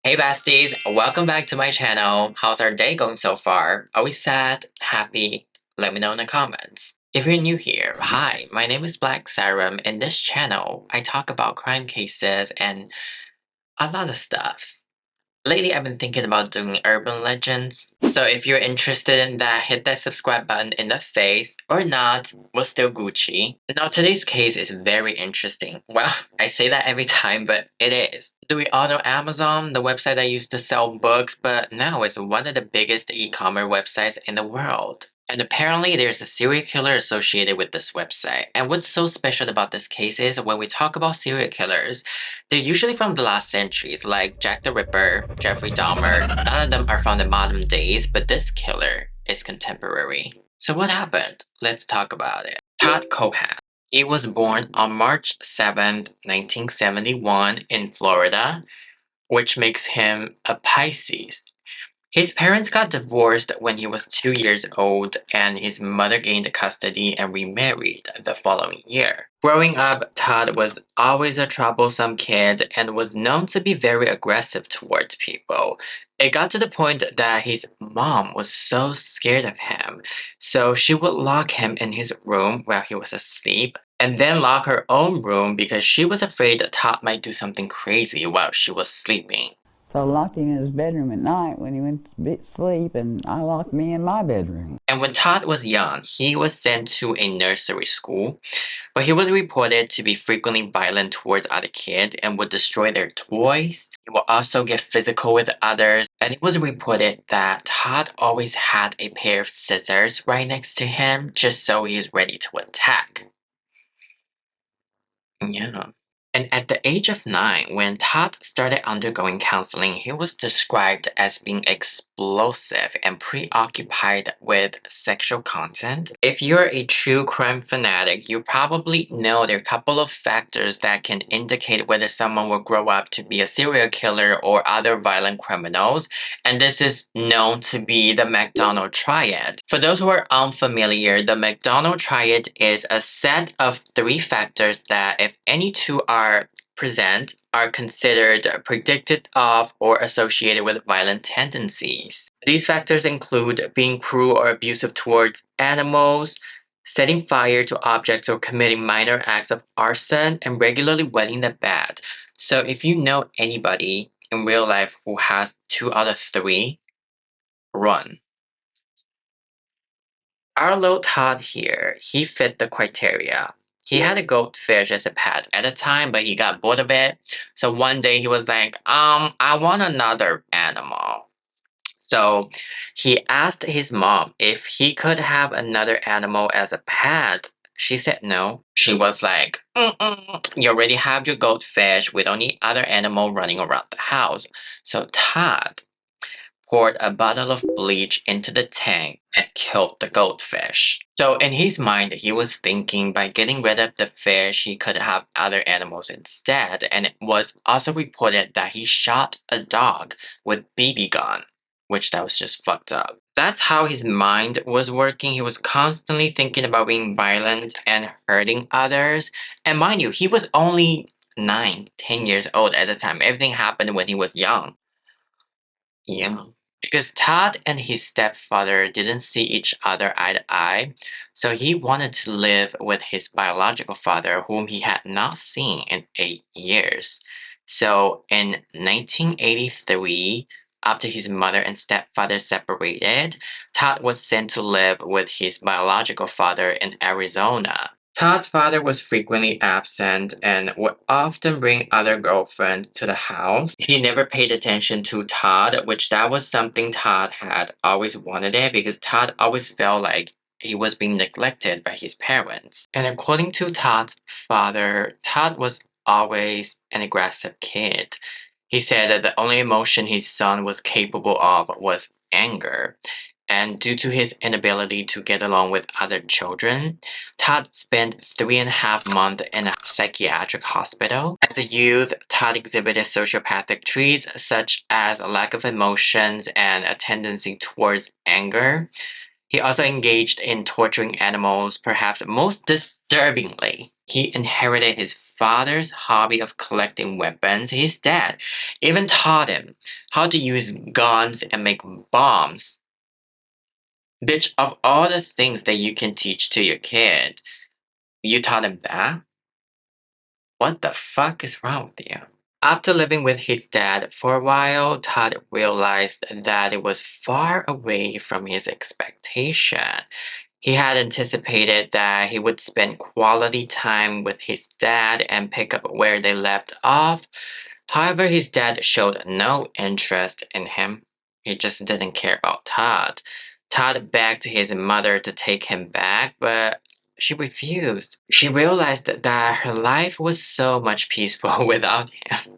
Hey besties, welcome back to my channel. How's our day going so far? Are we sad? Happy? Let me know in the comments. If you're new here, hi, my name is BLACSIREN. In this channel, I talk about crime cases and a lot of stuff. Lately, I've been thinking about doing urban legends. So if you're interested in that, hit that subscribe button in the face. Or not, we're still Gucci. Now today's case is very interesting. Well, I say that every time, but it is. Do we all know Amazon, the website that used to sell books, but now it's one of the biggest e-commerce websites in the world. And apparently there's a serial killer associated with this website. And what's so special about this case is when we talk about serial killers, they're usually from the last centuries, like Jack the Ripper, Jeffrey Dahmer. None of them are from the modern days, but this killer is contemporary. So what happened? Let's talk about it. Todd Kohlhepp. He was born on March 7th, 1971 in Florida, which makes him a Pisces. His parents got divorced when he was 2 years old, and his mother gained custody and remarried the following year. Growing up, Todd was always a troublesome kid and was known to be very aggressive towards people. It got to the point that his mom was so scared of him, so she would lock him in his room while he was asleep, and then lock her own room because she was afraid Todd might do something crazy while she was sleeping. So I locked him in his bedroom at night when he went to sleep, and I locked me in my bedroom. And when Todd was young, he was sent to a nursery school, but he was reported to be frequently violent towards other kids and would destroy their toys. He would also get physical with others, and it was reported that Todd always had a pair of scissors right next to him just so he's ready to attack. Yeah. And at the age of 9, when Todd started undergoing counseling, he was described as being explosive and preoccupied with sexual content. If you're a true crime fanatic, you probably know there are a couple of factors that can indicate whether someone will grow up to be a serial killer or other violent criminals, and this is known to be the McDonald Triad. For those who are unfamiliar, the McDonald Triad is a set of 3 factors that, if any two are present, are considered predicted of or associated with violent tendencies. These factors include being cruel or abusive towards animals, setting fire to objects or committing minor acts of arson, and regularly wetting the bed. So if you know anybody in real life who has 2 out of 3, run. Our little Todd here, he fit the criteria. He had a goldfish as a pet at the time, but he got bored of it. So one day he was like, I want another animal. So he asked his mom if he could have another animal as a pet. She said no. She was like, you already have your goldfish. We don't need other animal running around the house. So Todd poured a bottle of bleach into the tank and killed the goldfish. So in his mind, he was thinking by getting rid of the fish, he could have other animals instead. And it was also reported that he shot a dog with BB gun, which that was just fucked up. That's how his mind was working. He was constantly thinking about being violent and hurting others. And mind you, he was only 9, 10 years old at the time. Everything happened when he was young. Yeah. Because Todd and his stepfather didn't see each other eye to eye, so he wanted to live with his biological father, whom he had not seen in 8 years. So in 1983, after his mother and stepfather separated, Todd was sent to live with his biological father in Arizona. Todd's father was frequently absent and would often bring other girlfriends to the house. He never paid attention to Todd, which that was something Todd had always wanted it because Todd always felt like he was being neglected by his parents. And according to Todd's father, Todd was always an aggressive kid. He said that the only emotion his son was capable of was anger. And due to his inability to get along with other children, Todd spent 3.5 months in a psychiatric hospital. As a youth, Todd exhibited sociopathic traits such as a lack of emotions and a tendency towards anger. He also engaged in torturing animals. Perhaps most Disturbingly, he inherited his father's hobby of collecting weapons. His dad even taught him how to use guns and make bombs. Bitch, of all the things that you can teach to your kid, you taught him that? What the fuck is wrong with you? After living with his dad for a while, Todd realized that it was far away from his expectation. He had anticipated that he would spend quality time with his dad and pick up where they left off. However, his dad showed no interest in him. He just didn't care about Todd. Todd begged his mother to take him back, but she refused. She realized that her life was so much peaceful without him.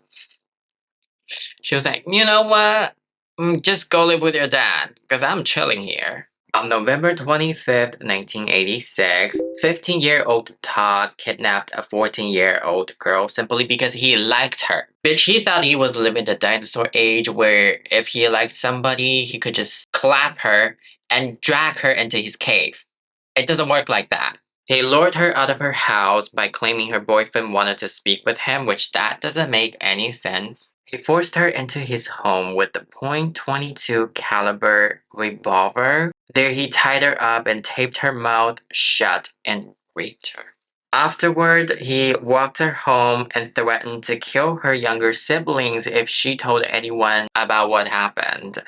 She was like, you know what? Just go live with your dad, because I'm chilling here. On November 25th, 1986, 15-year-old Todd kidnapped a 14-year-old girl simply because he liked her. Bitch, he thought he was living the dinosaur age where if he liked somebody, he could just clap her and drag her into his cave. It doesn't work like that. He lured her out of her house by claiming her boyfriend wanted to speak with him, which that doesn't make any sense. He forced her into his home with the .22 caliber revolver. There he tied her up and taped her mouth shut and raped her. Afterward, he walked her home and threatened to kill her younger siblings if she told anyone about what happened.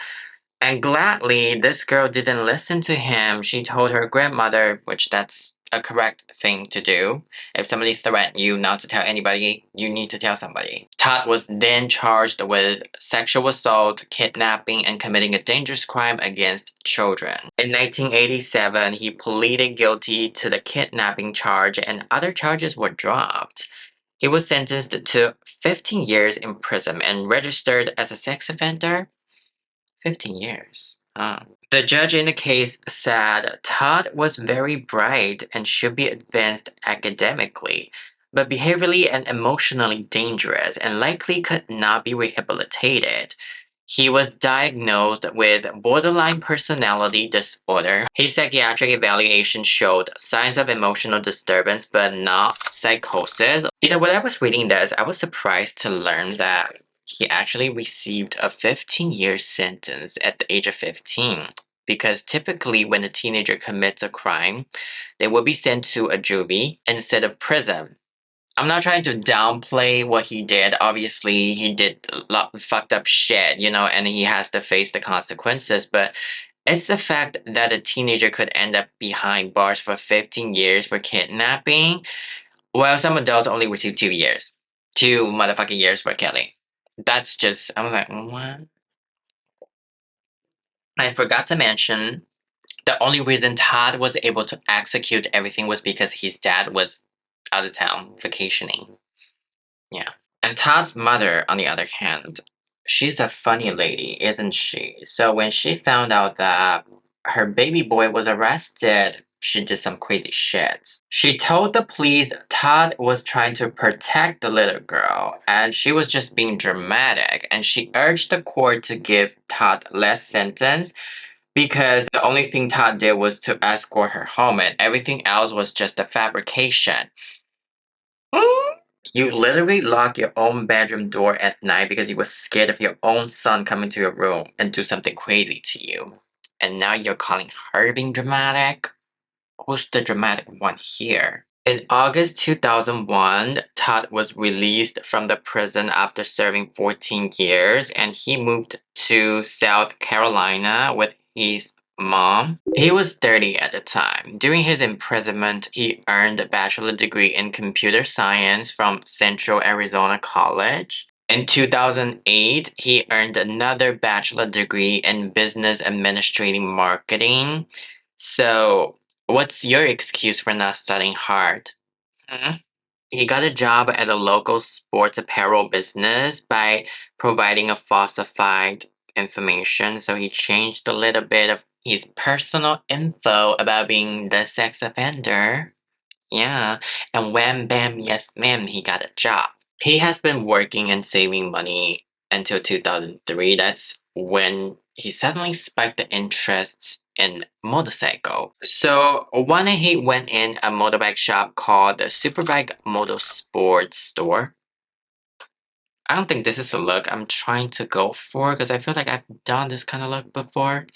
And gladly, this girl didn't listen to him. She told her grandmother, which that's a correct thing to do. If somebody threatened you not to tell anybody, you need to tell somebody. Todd was then charged with sexual assault, kidnapping, and committing a dangerous crime against children. In 1987, he pleaded guilty to the kidnapping charge and other charges were dropped. He was sentenced to 15 years in prison and registered as a sex offender. 15 years. The judge in the case said Todd was very bright and should be advanced academically, but behaviorally and emotionally dangerous and likely could not be rehabilitated. He was diagnosed with borderline personality disorder. His psychiatric evaluation showed signs of emotional disturbance but not psychosis. When I was reading this, I was surprised to learn that he actually received a 15-year sentence at the age of 15. Because typically, when a teenager commits a crime, they will be sent to a juvie instead of prison. I'm not trying to downplay what he did. Obviously, he did a lot of fucked up shit, and he has to face the consequences. But it's the fact that a teenager could end up behind bars for 15 years for kidnapping, while some adults only receive 2 years. 2 motherfucking years for killing. That's just, I was like, what? I forgot to mention the only reason Todd was able to execute everything was because his dad was out of town vacationing. Yeah. And Todd's mother, on the other hand, she's a funny lady, isn't she? So when she found out that her baby boy was arrested, she did some crazy shit. She told the police Todd was trying to protect the little girl, and she was just being dramatic, and she urged the court to give Todd less sentence because the only thing Todd did was to escort her home, and everything else was just a fabrication. You literally locked your own bedroom door at night because you were scared of your own son coming to your room and do something crazy to you. And now you're calling her being dramatic? Who's the dramatic one here? In August 2001, Todd was released from the prison after serving 14 years and he moved to South Carolina with his mom. He was 30 at the time. During his imprisonment, he earned a bachelor's degree in computer science from Central Arizona College. In 2008, he earned another bachelor's degree in business administrating marketing. So, what's your excuse for not studying hard? Hmm? He got a job at a local sports apparel business by providing a falsified information. So he changed a little bit of his personal info about being the sex offender. Yeah, and wham bam, yes ma'am, he got a job. He has been working and saving money until 2003. That's when he suddenly spiked the interests in motorcycle. So one day he went in a motorbike shop called the Superbike Motorsports Store. I don't think this is the look I'm trying to go for because I feel like I've done this kind of look before.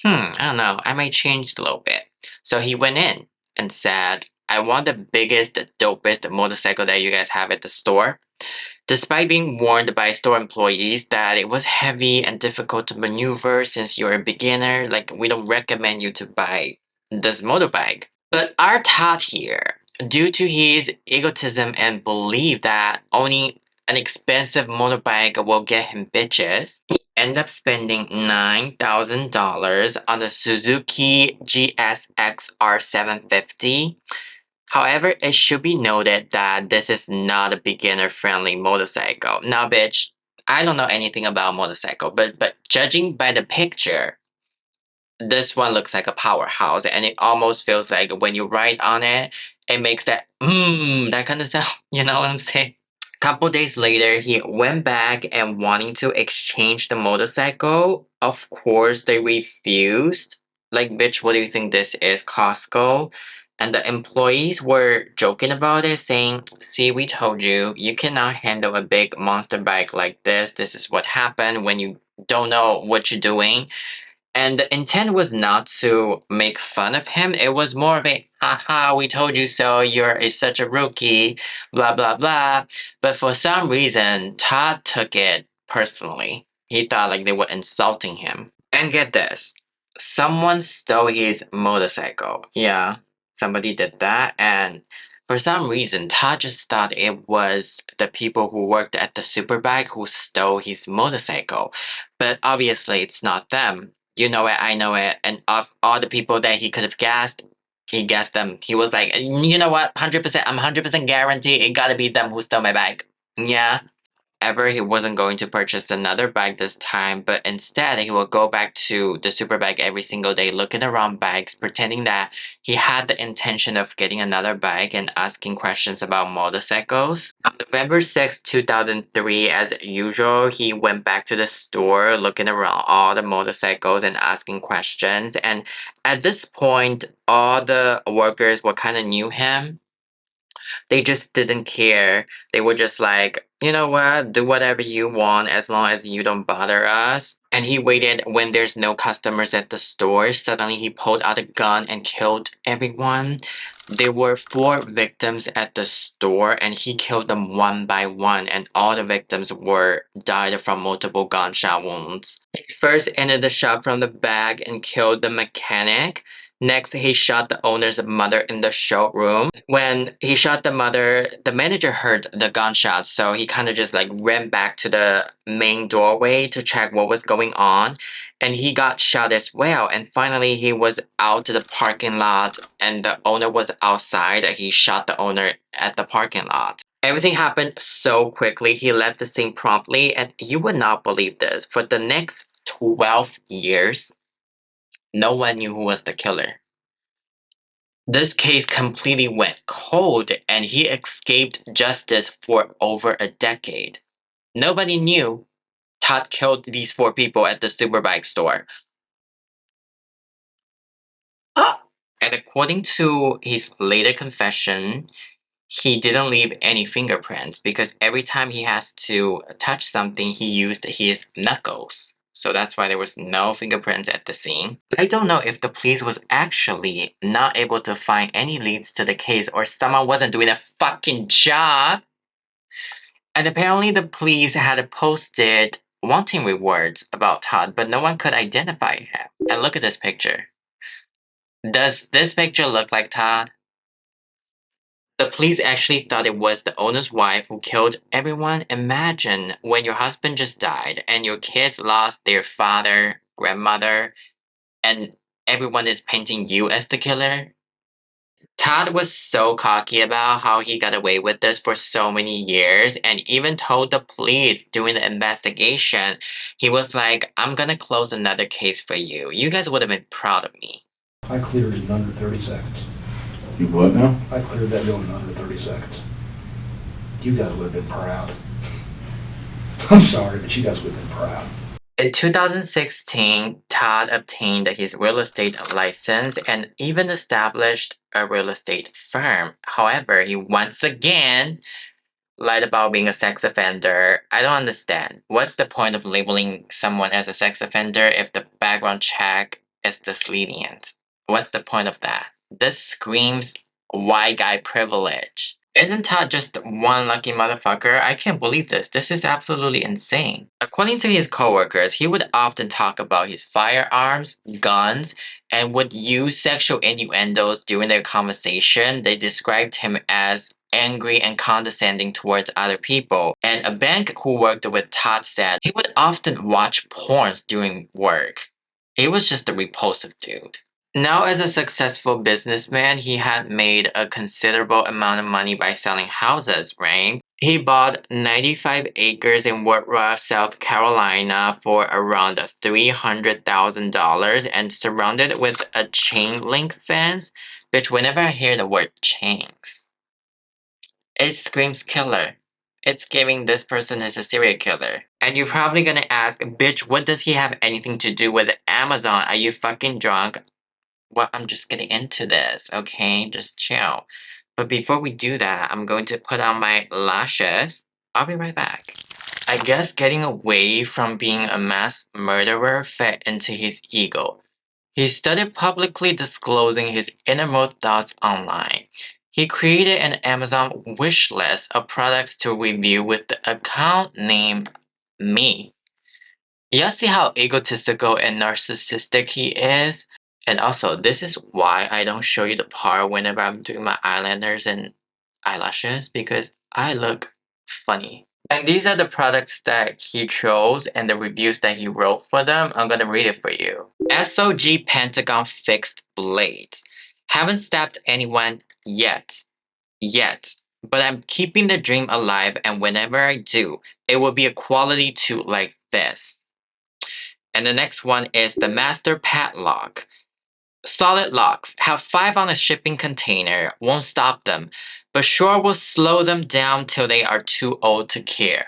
I don't know. I might change it a little bit. So he went in and said, I want the biggest, dopest motorcycle that you guys have at the store. Despite being warned by store employees that it was heavy and difficult to maneuver since you're a beginner, like we don't recommend you to buy this motorbike. But our Todd here, due to his egotism and belief that owning an expensive motorbike will get him bitches, he ended up spending $9,000 on the Suzuki GSX R750. However, it should be noted that this is not a beginner-friendly motorcycle. Now, bitch, I don't know anything about motorcycle, but judging by the picture, this one looks like a powerhouse, and it almost feels like when you ride on it, it makes that kind of sound. You know what I'm saying? Couple days later, he went back and wanting to exchange the motorcycle. Of course, they refused. Like, bitch, what do you think this is, Costco? And the employees were joking about it, saying, see, we told you, you cannot handle a big monster bike like this. This is what happened when you don't know what you're doing. And the intent was not to make fun of him. It was more of a, haha, we told you so, such a rookie, blah, blah, blah. But for some reason, Todd took it personally. He thought like they were insulting him. And get this, someone stole his motorcycle. Yeah, somebody did that. And for some reason, Todd just thought it was the people who worked at the Superbike who stole his motorcycle. But obviously, it's not them. You know it, I know it. And of all the people that he could have guessed, he guessed them. He was like, you know what? 100%, I'm 100% guaranteed it gotta be them who stole my bike. Yeah. Ever he wasn't going to purchase another bike this time, but instead he will go back to the Superbike every single day looking around bikes, pretending that he had the intention of getting another bike and asking questions about motorcycles. On November 6, 2003, as usual, he went back to the store looking around all the motorcycles and asking questions. And at this point, all the workers were kind of knew him. They just didn't care. They were just like, you know what, do whatever you want as long as you don't bother us. And he waited when there's no customers at the store. Suddenly he pulled out a gun and killed everyone. There were 4 victims at the store and he killed them one by one, and all the victims died from multiple gunshot wounds. He first entered the shop from the back and killed the mechanic. Next, he shot the owner's mother in the showroom. When he shot the mother, the manager heard the gunshots, so he kind of just like ran back to the main doorway to check what was going on. And he got shot as well. And finally, he was out to the parking lot, and the owner was outside. He shot the owner at the parking lot. Everything happened so quickly. He left the scene promptly, and you would not believe this. For the next 12 years, no one knew who was the killer. This case completely went cold and he escaped justice for over a decade. Nobody knew Todd killed these 4 people at the Superbike store. And according to his later confession, he didn't leave any fingerprints because every time he has to touch something, he used his knuckles. So that's why there was no fingerprints at the scene. I don't know if the police was actually not able to find any leads to the case or someone wasn't doing a fucking job. And apparently the police had posted wanting rewards about Todd, but no one could identify him. And look at this picture. Does this picture look like Todd? The police actually thought it was the owner's wife who killed everyone. Imagine when your husband just died and your kids lost their father, grandmother, and everyone is painting you as the killer. Todd was so cocky about how he got away with this for so many years and even told the police during the investigation, he was like, I'm gonna close another case for you. You guys would have been proud of me. I cleared it in under 30 seconds. You what now? I cleared that building in under 30 seconds. You guys would have been proud. I'm sorry, but you guys would have been proud. In 2016, Todd obtained his real estate license and even established a real estate firm. However, he once again lied about being a sex offender. I don't understand. What's the point of labeling someone as a sex offender if the background check is this lenient? What's the point of that? This screams white guy privilege. Isn't Todd just one lucky motherfucker? I can't believe this. This is absolutely insane. According to his coworkers, he would often talk about his firearms, guns, and would use sexual innuendos during their conversation. They described him as angry and condescending towards other people. And a bank who worked with Todd said he would often watch porns during work. He was just a repulsive dude. Now, as a successful businessman, he had made a considerable amount of money by selling houses, right? He bought 95 acres in Woodruff, South Carolina for around $300,000 and surrounded it with a chain link fence, which whenever I hear the word chains, it screams killer. It's giving this person is a serial killer. And you're probably gonna ask, bitch, what does he have anything to do with Amazon? Are you fucking drunk? Well, I'm just getting into this, okay? Just chill. But before we do that, I'm going to put on my lashes. I'll be right back. I guess getting away from being a mass murderer fed into his ego. He started publicly disclosing his innermost thoughts online. He created an Amazon wish list of products to review with the account name Me. You see how egotistical and narcissistic he is? And also, this is why I don't show you the part whenever I'm doing my eyeliners and eyelashes, because I look funny. And these are the products that he chose and the reviews that he wrote for them. I'm gonna read it for you. SOG Pentagon Fixed Blades. Haven't stabbed anyone yet. But I'm keeping the dream alive, and whenever I do, it will be a quality tool like this. And the next one is the Master Padlock. Solid locks. Have 5 on a shipping container. Won't stop them, but sure will slow them down till they are too old to care.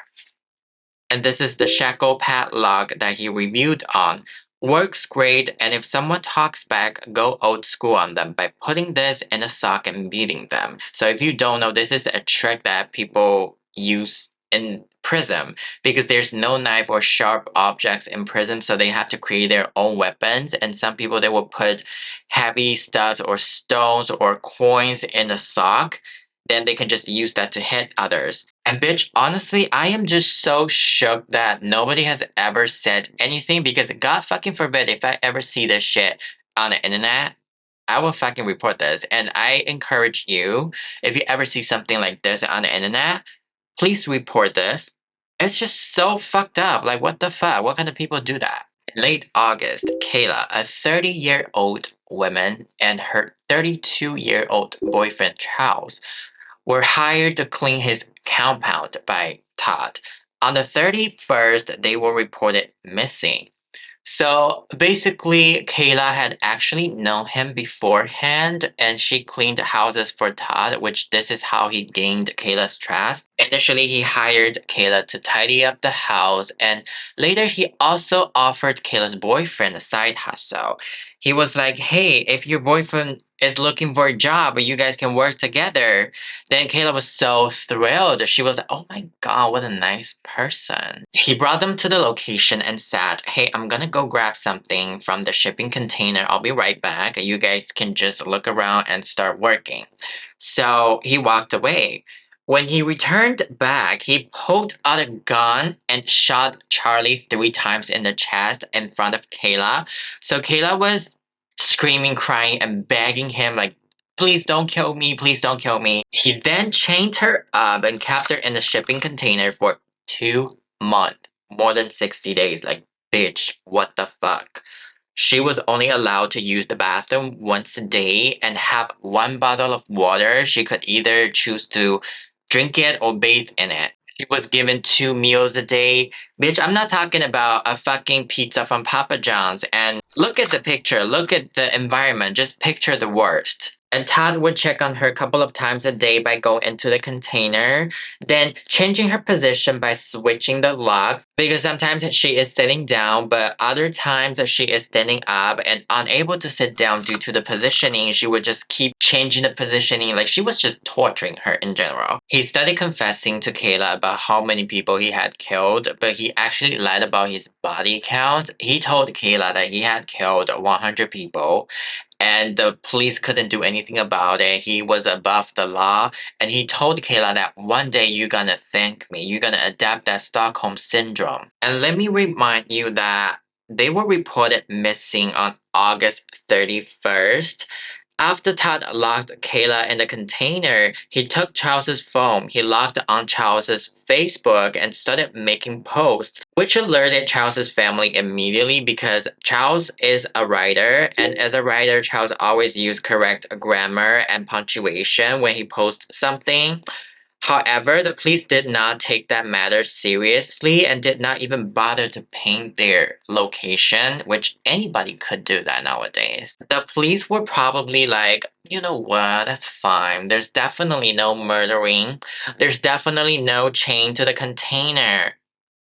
And this is the shackle padlock that he reviewed on. Works great, and if someone talks back, go old school on them by putting this in a sock and beating them. So if you don't know, this is a trick that people use in prison because there's no knife or sharp objects in prison, so they have to create their own weapons. And some people, they will put heavy stuff or stones or coins in a sock, then they can just use that to hit others. And bitch, honestly, I am just so shook that nobody has ever said anything, because God fucking forbid if I ever see this shit on the internet, I will fucking report this. And I encourage you, if you ever see something like this on the internet, please report this. It's just so fucked up. Like, what the fuck? What kind of people do that? In late August, Kayla, a 30-year-old woman, and her 32-year-old boyfriend, Charles, were hired to clean his compound by Todd. On the 31st, they were reported missing. So basically, Kayla had actually known him beforehand, and she cleaned houses for Todd, which this is how he gained Kayla's trust. Initially, he hired Kayla to tidy up the house, and later he also offered Kayla's boyfriend a side hustle. He was like, hey, if your boyfriend is looking for a job, you guys can work together. Then Kayla was so thrilled. She was like, oh my god, what a nice person. He brought them to the location and said, hey, I'm gonna go grab something from the shipping container. I'll be right back. You guys can just look around and start working. So he walked away. When he returned back, he pulled out a gun and shot Charlie 3 times in the chest in front of Kayla. So Kayla was screaming, crying, and begging him, like, please don't kill me, please don't kill me. He then chained her up and kept her in the shipping container for 2 months, more than 60 days. Like, bitch, what the fuck? She was only allowed to use the bathroom once a day and have 1 bottle of water. She could either choose to drink it or bathe in it. She was given 2 meals a day. Bitch, I'm not talking about a fucking pizza from Papa John's. And look at the picture. Look at the environment. Just picture the worst. And Todd would check on her a couple of times a day by going into the container, then changing her position by switching the locks because sometimes she is sitting down, but other times she is standing up and unable to sit down due to the positioning. She would just keep changing the positioning, like she was just torturing her in general. He started confessing to Kayla about how many people he had killed, but he actually lied about his body count. He told Kayla that he had killed 100 people and the police couldn't do anything about it. He was above the law, and he told Kayla that one day you're gonna thank me. You're gonna adapt that Stockholm syndrome. And let me remind you that they were reported missing on August 31st. After Todd locked Kayla in the container, he took Charles's phone. He logged on Charles's Facebook and started making posts, which alerted Charles's family immediately because Charles is a writer, and as a writer, Charles always used correct grammar and punctuation when he posts something. However, the police did not take that matter seriously and did not even bother to paint their location, which anybody could do that nowadays. The police were probably like, you know what, that's fine. There's definitely no murdering. There's definitely no chain to the container.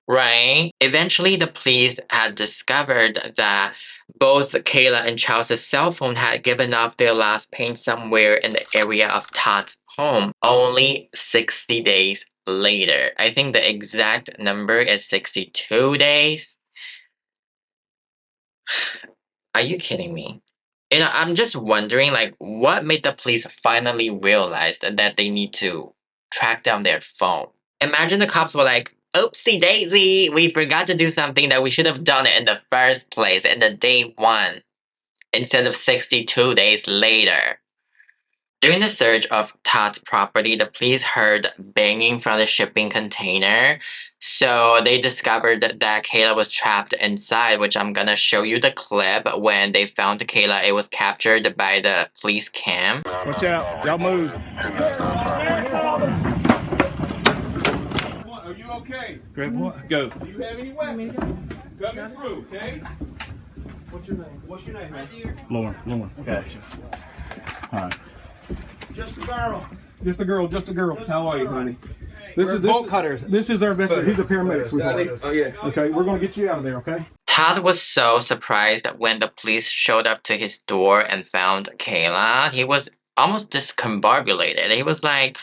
Right? Eventually, the police had discovered that both Kayla and Charles's cell phone had given up their last paint somewhere in the area of Todd's home only 60 days later. I think the exact number is 62 days. Are you kidding me? You know, I'm just wondering, like, what made the police finally realize that they need to track down their phone? Imagine the cops were like, oopsie daisy, we forgot to do something that we should have done it in the first place in the day one instead of 62 days later. During the search of Todd's property, the police heard banging from the shipping container. So they discovered that Kayla was trapped inside, which I'm gonna show you the clip when they found Kayla. It was captured by the police cam. Watch out, y'all move. Are you okay? Grab what? Go. Do you have any weapons? Coming through, okay? What's your name? What's your name, man? Lauren. Okay. All right. Just a girl. Just a girl. How are you, honey? This is bolt cutters. This is our best. He's a paramedic. Oh yeah. Okay, we're gonna get you out of there. Okay. Todd was so surprised when the police showed up to his door and found Kayla. He was almost discombobulated. He was like,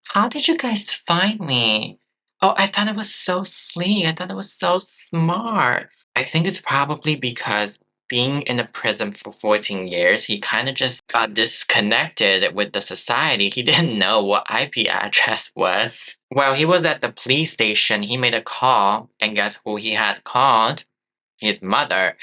"How did you guys find me? Oh, I thought it was so sleek. I thought it was so smart." I think it's probably because being in a prison for 14 years, he kind of just got disconnected with the society. He didn't know what IP address was. While he was at the police station, he made a call, and guess who he had called? His mother.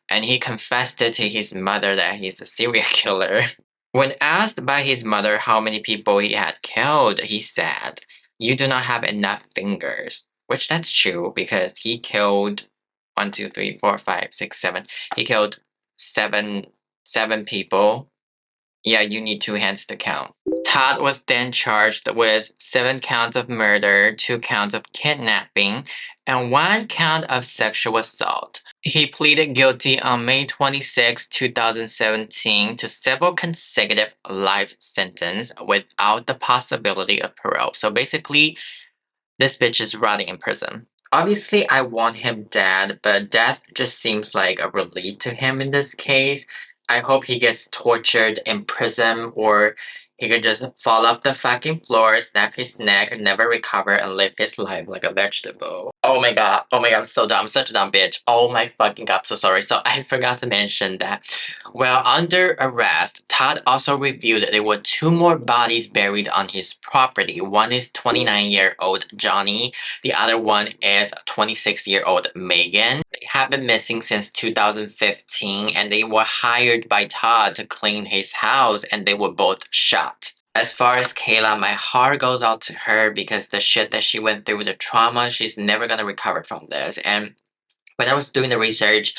And he confessed it to his mother that he's a serial killer. When asked by his mother how many people he had killed, he said, "You do not have enough fingers." Which that's true because he killed 1, 2, 3, 4, 5, 6, 7. He killed seven people. Yeah, you need 2 hands to count. Todd was then charged with 7 counts of murder, 2 counts of kidnapping, and 1 count of sexual assault. He pleaded guilty on May 26, 2017 to several consecutive life sentences without the possibility of parole. So basically, this bitch is rotting in prison. Obviously, I want him dead, but death just seems like a relief to him in this case. I hope he gets tortured in prison or he could just fall off the fucking floor, snap his neck, never recover, and live his life like a vegetable. Oh my god, I'm so dumb, such a dumb bitch. Oh my fucking god, I'm so sorry. So I forgot to mention that while under arrest, Todd also revealed that there were 2 more bodies buried on his property. One is 29-year-old Johnny, the other one is 26-year-old Megan. They have been missing since 2015 and they were hired by Todd to clean his house and they were both shot. As far as Kayla, my heart goes out to her because the shit that she went through, the trauma, she's never gonna recover from this. And when I was doing the research,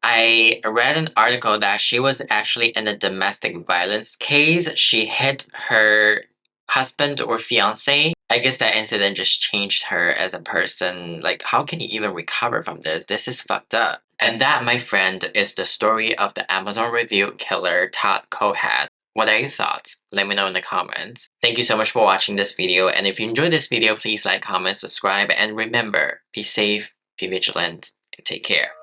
I read an article that she was actually in a domestic violence case. She hit her husband or fiance. I guess that incident just changed her as a person. Like, how can you even recover from this? This is fucked up. And that, my friend, is the story of the Amazon review killer Todd Kohlhepp. What are your thoughts? Let me know in the comments. Thank you so much for watching this video, and if you enjoyed this video, please like, comment, subscribe, and remember, be safe, be vigilant, and take care.